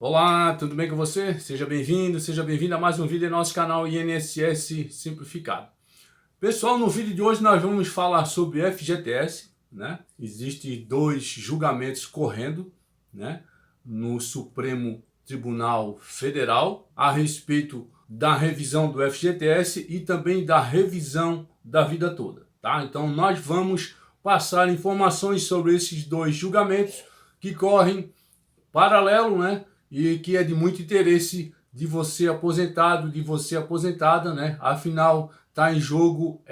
Olá, tudo bem com você? Seja bem-vindo a mais um vídeo do nosso canal INSS Simplificado. Pessoal, no vídeo de hoje nós vamos falar sobre FGTS, né? Existem dois julgamentos correndo, né, no Supremo Tribunal Federal a respeito da revisão do FGTS e também da revisão da vida toda, tá? Então nós vamos passar informações sobre esses dois julgamentos que correm paralelo, né? E que é de muito interesse de você aposentado, de você aposentada, né? Afinal, está em jogo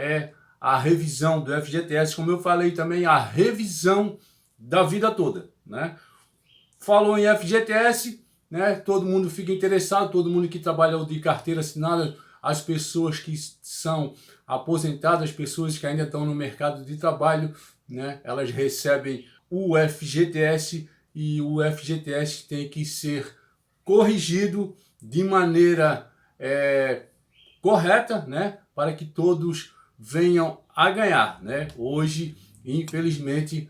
a revisão do FGTS, como eu falei também, a revisão da vida toda, né? Falou em FGTS, né? Todo mundo fica interessado, todo mundo que trabalha de carteira assinada, as pessoas que são aposentadas, as pessoas que ainda estão no mercado de trabalho, né? Elas recebem o FGTS e o FGTS tem que ser corrigido de maneira correta, né, para que todos venham a ganhar, né? Hoje, infelizmente,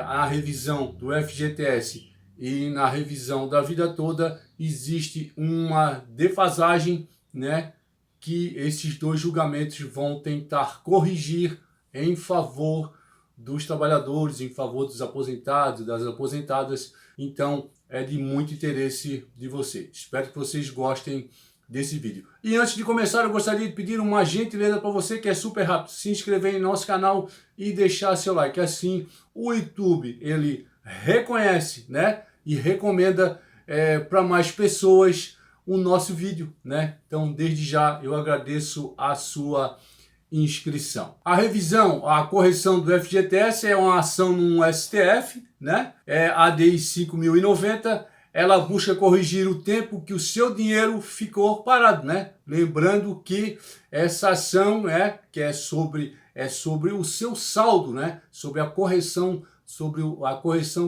a revisão do FGTS e na revisão da vida toda existe uma defasagem, né, que esses dois julgamentos vão tentar corrigir em favor dos trabalhadores, em favor dos aposentados, das aposentadas. Então, é de muito interesse de vocês. Espero que vocês gostem desse vídeo. E antes de começar, eu gostaria de pedir uma gentileza para você, que é super rápido: se inscrever em nosso canal e deixar seu like. Assim, o YouTube, ele reconhece, né, e recomenda para mais pessoas o nosso vídeo, né? Então, desde já, eu agradeço a sua inscrição. A revisão, a correção do FGTS é uma ação no STF, né? É a ADI 5090. Ela busca corrigir o tempo que o seu dinheiro ficou parado, né? Lembrando que essa ação, né, que é sobre o seu saldo, né? Sobre a correção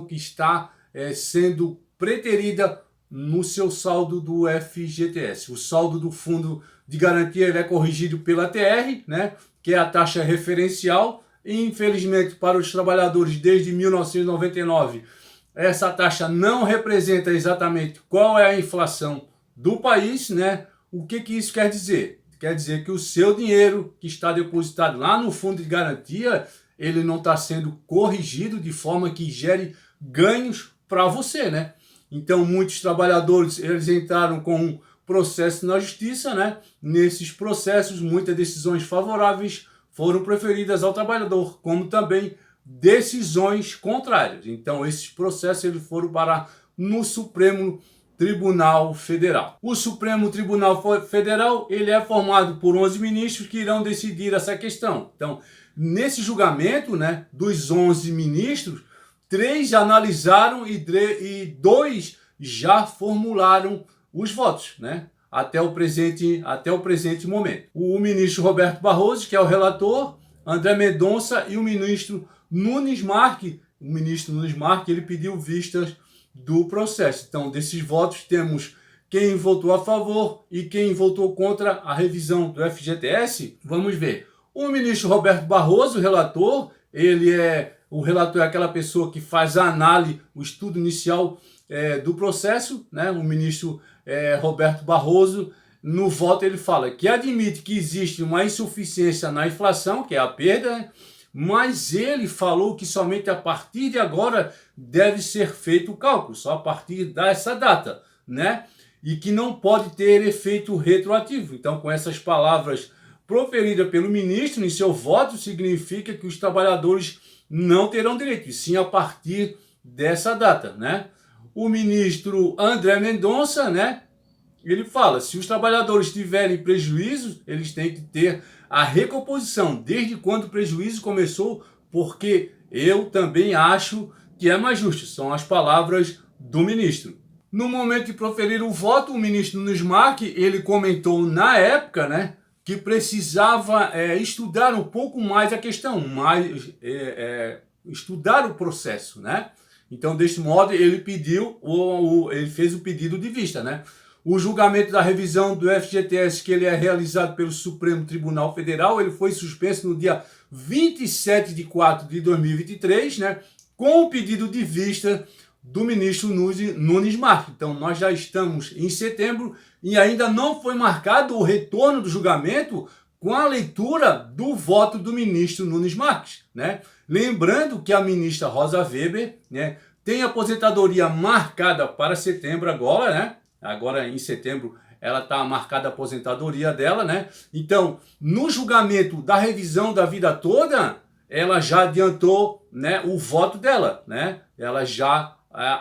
que está sendo preterida no seu saldo do FGTS. O saldo do Fundo de Garantia ele é corrigido pela TR, né, que é a taxa referencial. E, infelizmente, para os trabalhadores, desde 1999, essa taxa não representa exatamente qual é a inflação do país, né? O que isso quer dizer? Quer dizer que o seu dinheiro que está depositado lá no Fundo de Garantia, ele não está sendo corrigido de forma que gere ganhos para você, né? Então, muitos trabalhadores, eles entraram com um processo na justiça, né? Nesses processos, muitas decisões favoráveis foram preferidas ao trabalhador, como também decisões contrárias. Então, esses processos eles foram parar no Supremo Tribunal Federal. O Supremo Tribunal Federal, ele é formado por 11 ministros que irão decidir essa questão. Então, nesse julgamento, né, dos 11 ministros, 3 já analisaram e 2 já formularam os votos, né? Até o presente momento. O ministro Roberto Barroso, que é o relator, André Mendonça e o ministro Nunes Marques. O ministro Nunes Marques, ele pediu vistas do processo. Então, desses votos, temos quem votou a favor e quem votou contra a revisão do FGTS. Vamos ver. O ministro Roberto Barroso, o relator, o relator é aquela pessoa que faz a análise, o estudo inicial do processo, né? O ministro Roberto Barroso, no voto, ele fala que admite que existe uma insuficiência na inflação, que é a perda, né? Mas ele falou que somente a partir de agora deve ser feito o cálculo, só a partir dessa data, né? E que não pode ter efeito retroativo. Então, com essas palavras proferidas pelo ministro em seu voto, significa que os trabalhadores não terão direito, e sim a partir dessa data, né? O ministro André Mendonça, né, ele fala: se os trabalhadores tiverem prejuízos, eles têm que ter a recomposição, desde quando o prejuízo começou, porque eu também acho que é mais justo. São as palavras do ministro. No momento de proferir o voto, o ministro Nunes Marques, ele comentou na época, né, que precisava estudar um pouco mais a questão, estudar o processo, né? Então, deste modo, ele fez o pedido de vista, né? O julgamento da revisão do FGTS, que ele é realizado pelo Supremo Tribunal Federal, ele foi suspenso no dia 27 de 4 de 2023, né? Com o pedido de vista do ministro Nunes Marques. Então, nós já estamos em setembro e ainda não foi marcado o retorno do julgamento com a leitura do voto do ministro Nunes Marques, né? Lembrando que a ministra Rosa Weber, né, tem aposentadoria marcada para setembro agora, né? Agora em setembro ela está marcada a aposentadoria dela, né? Então, no julgamento da revisão da vida toda, ela já adiantou, né, o voto dela, né? Ela já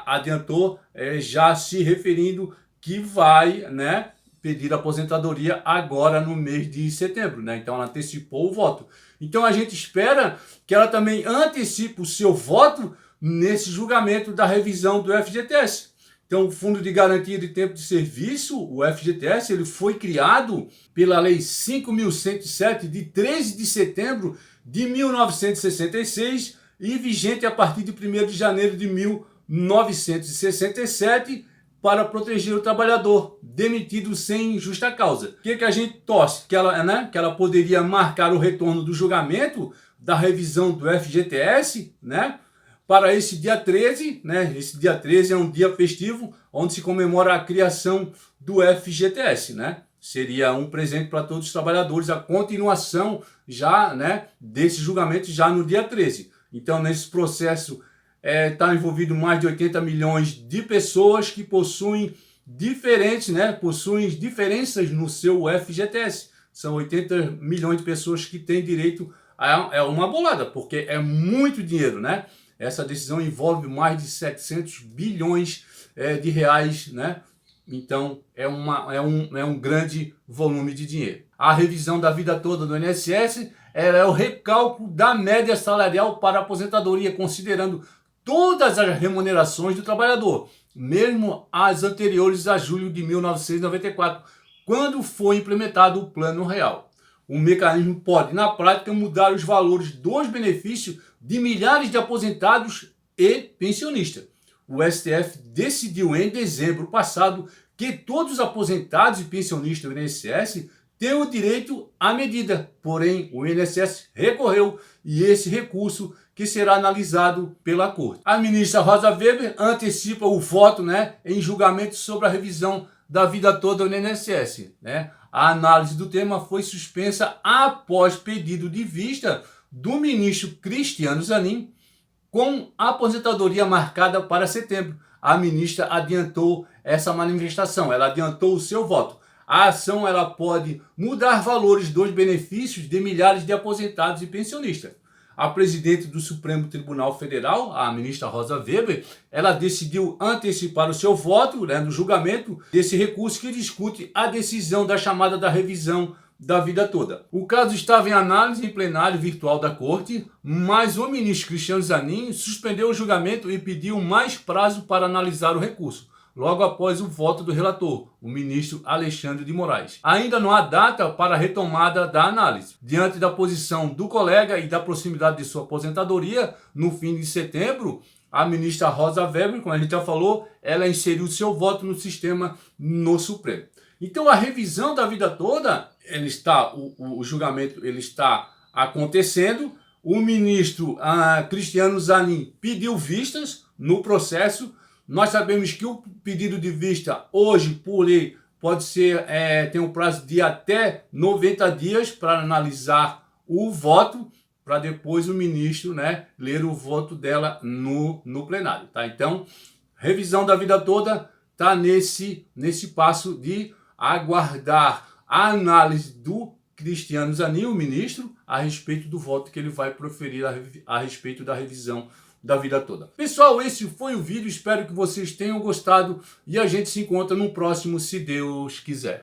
adiantou, já se referindo que vai, né, pedir aposentadoria agora no mês de setembro, né? Então ela antecipou o voto. Então a gente espera que ela também antecipe o seu voto nesse julgamento da revisão do FGTS. Então o Fundo de Garantia de Tempo de Serviço, o FGTS, ele foi criado pela Lei 5.107 de 13 de setembro de 1966 e vigente a partir de 1º de janeiro de 1967, para proteger o trabalhador demitido sem justa causa. O que a gente torce? Que ela poderia marcar o retorno do julgamento da revisão do FGTS, né, para esse dia 13, né? Esse dia 13 é um dia festivo onde se comemora a criação do FGTS, né? Seria um presente para todos os trabalhadores, a continuação já, né, desse julgamento já no dia 13. Então, nesse processo está envolvido mais de 80 milhões de pessoas que possuem possuem diferenças no seu FGTS. São 80 milhões de pessoas que têm direito a uma bolada, porque é muito dinheiro, né? Essa decisão envolve mais de 700 bilhões de reais, né? Então, é um grande volume de dinheiro. A revisão da vida toda do INSS é o recálculo da média salarial para a aposentadoria, considerando todas as remunerações do trabalhador, mesmo as anteriores a julho de 1994, quando foi implementado o Plano Real. O mecanismo pode, na prática, mudar os valores dos benefícios de milhares de aposentados e pensionistas. O STF decidiu em dezembro passado que todos os aposentados e pensionistas do INSS têm o direito à medida, porém o INSS recorreu e esse recurso que será analisado pela Corte. A ministra Rosa Weber antecipa o voto, né, em julgamento sobre a revisão da vida toda do INSS, né? A análise do tema foi suspensa após pedido de vista do ministro Cristiano Zanin, com a aposentadoria marcada para setembro. A ministra adiantou essa manifestação, ela adiantou o seu voto. A ação ela pode mudar valores dos benefícios de milhares de aposentados e pensionistas. A presidente do Supremo Tribunal Federal, a ministra Rosa Weber, ela decidiu antecipar o seu voto, né, no julgamento desse recurso que discute a decisão da chamada da revisão da vida toda. O caso estava em análise em plenário virtual da Corte, mas o ministro Cristiano Zanin suspendeu o julgamento e pediu mais prazo para analisar o recurso, logo após o voto do relator, o ministro Alexandre de Moraes. Ainda não há data para a retomada da análise. Diante da posição do colega e da proximidade de sua aposentadoria, no fim de setembro, a ministra Rosa Weber, como a gente já falou, ela inseriu seu voto no sistema no Supremo. Então a revisão da vida toda, o julgamento ele está acontecendo. O ministro Cristiano Zanin pediu vistas no processo. Nós sabemos que o pedido de vista hoje, por lei, pode ser, tem um prazo de até 90 dias para analisar o voto, para depois o ministro, né, ler o voto dela no plenário. Tá? Então, revisão da vida toda está nesse passo de aguardar a análise do Cristiano Zanin, o ministro, a respeito do voto que ele vai proferir a respeito da revisão da vida toda. Pessoal, esse foi o vídeo, espero que vocês tenham gostado e a gente se encontra no próximo, se Deus quiser.